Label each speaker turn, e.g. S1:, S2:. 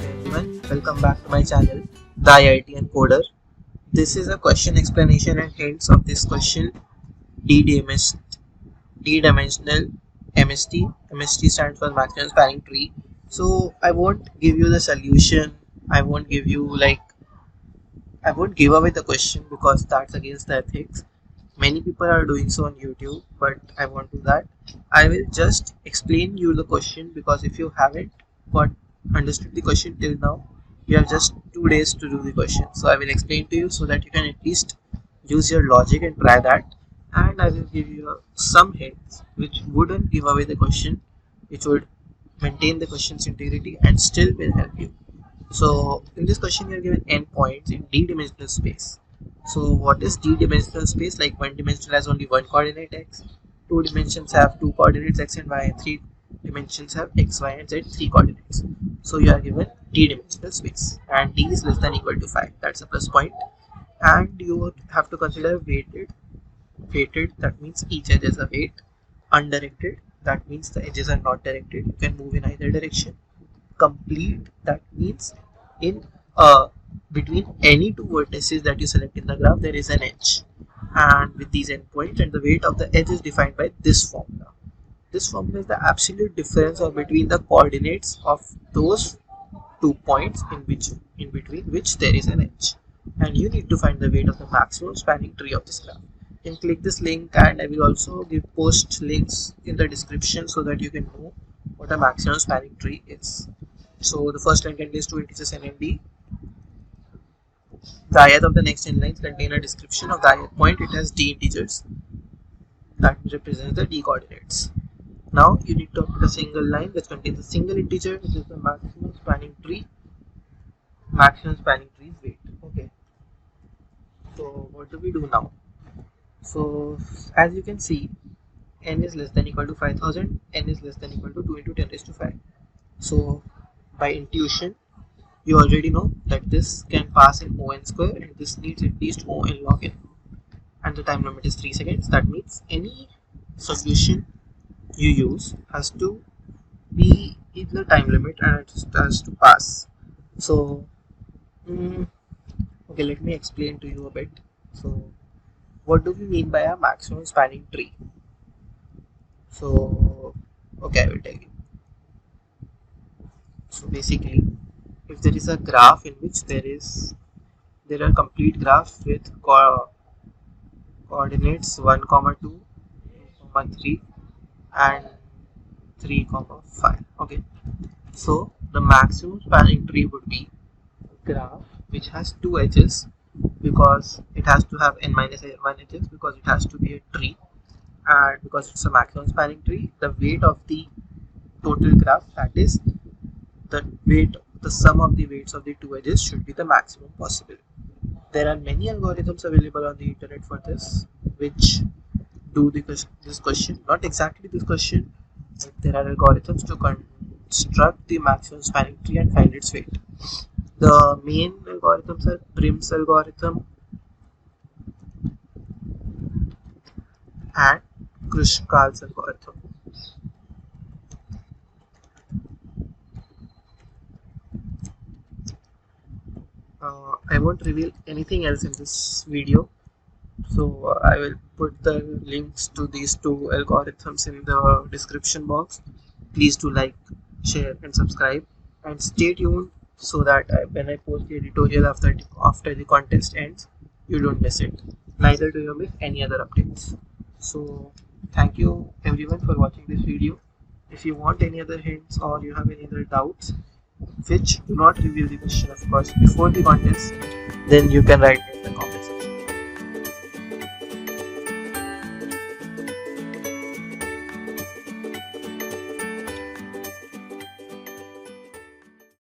S1: Everyone, welcome back to my channel, The IIT Encoder. This is a question explanation and hints of this question, D-dimensional MST. MST stands for maximum spanning tree. So I won't give you the solution. I won't give you I won't give away the question because that's against the ethics. Many people are doing so on YouTube, but I won't do that. I will just explain you the question because if you haven't got understood the question till now, you have just 2 days to do the question. So I will explain to you so that you can at least use your logic and try that. And I will give you some hints which wouldn't give away the question, which would maintain the question's integrity and still will help you. So in this question you are given n points in d-dimensional space. So what is d-dimensional space? Like one dimension has only one coordinate x, two dimensions have two coordinates x and y, and three dimensions have x, y and z three coordinates. So you are given d-dimensional space and d is less than equal to 5. That's a plus point. And you would have to consider weighted, that means each edge has a weight. Undirected, that means the edges are not directed, you can move in either direction. Complete, that means in between any two vertices that you select in the graph there is an edge, and with these endpoints, and the weight of the edge is defined by this formula. This formula is the absolute difference or between the coordinates of those 2 points in between which there is an edge, and you need to find the weight of the maximum spanning tree of this graph. You can click this link, and I will also give post links in the description so that you can know what a maximum spanning tree is. So the first line contains two integers n and d. The ith of the next n lines contain a description of the ith point. It has d integers that represents the d coordinates. Now you need to put a single line which contains a single integer, which is the maximum spanning tree. Maximum spanning tree's weight. Okay. So what do we do now? So as you can see, n is less than equal to 5000. N is less than equal to 2 into 10 raised to 5. So by intuition, you already know that this can pass in O(n) square and this needs at least O(n) log n, and the time limit is 3 seconds. That means any solution you use has to be in the time limit and it has to pass. So okay, let me explain to you a bit. So what do we mean by a maximum spanning tree? So okay, I will tell you. So basically, if there is a graph in which there are complete graphs with coordinates 1, 2, 3 and 3, 5. Okay, so the maximum spanning tree would be a graph which has two edges, because it has to have n minus 1 edges, because it has to be a tree, and because it's a maximum spanning tree, the weight of the total graph, that is the sum of the weights of the two edges, should be the maximum possible. There are many algorithms available on the internet for this, which do this question, not exactly this question, but there are algorithms to construct the maximum spanning tree and find its weight. The main algorithms are Prim's algorithm and Kruskal's algorithm. I won't reveal anything else in this video, so I will put the links to these two algorithms in the description box. Please do like, share and subscribe, and stay tuned so that when I post the editorial after the contest ends, you don't miss it, neither do you miss any other updates. So thank you everyone for watching this video. If you want any other hints or you have any other doubts which do not review the question, of course, before the contest, then you can write in the comments.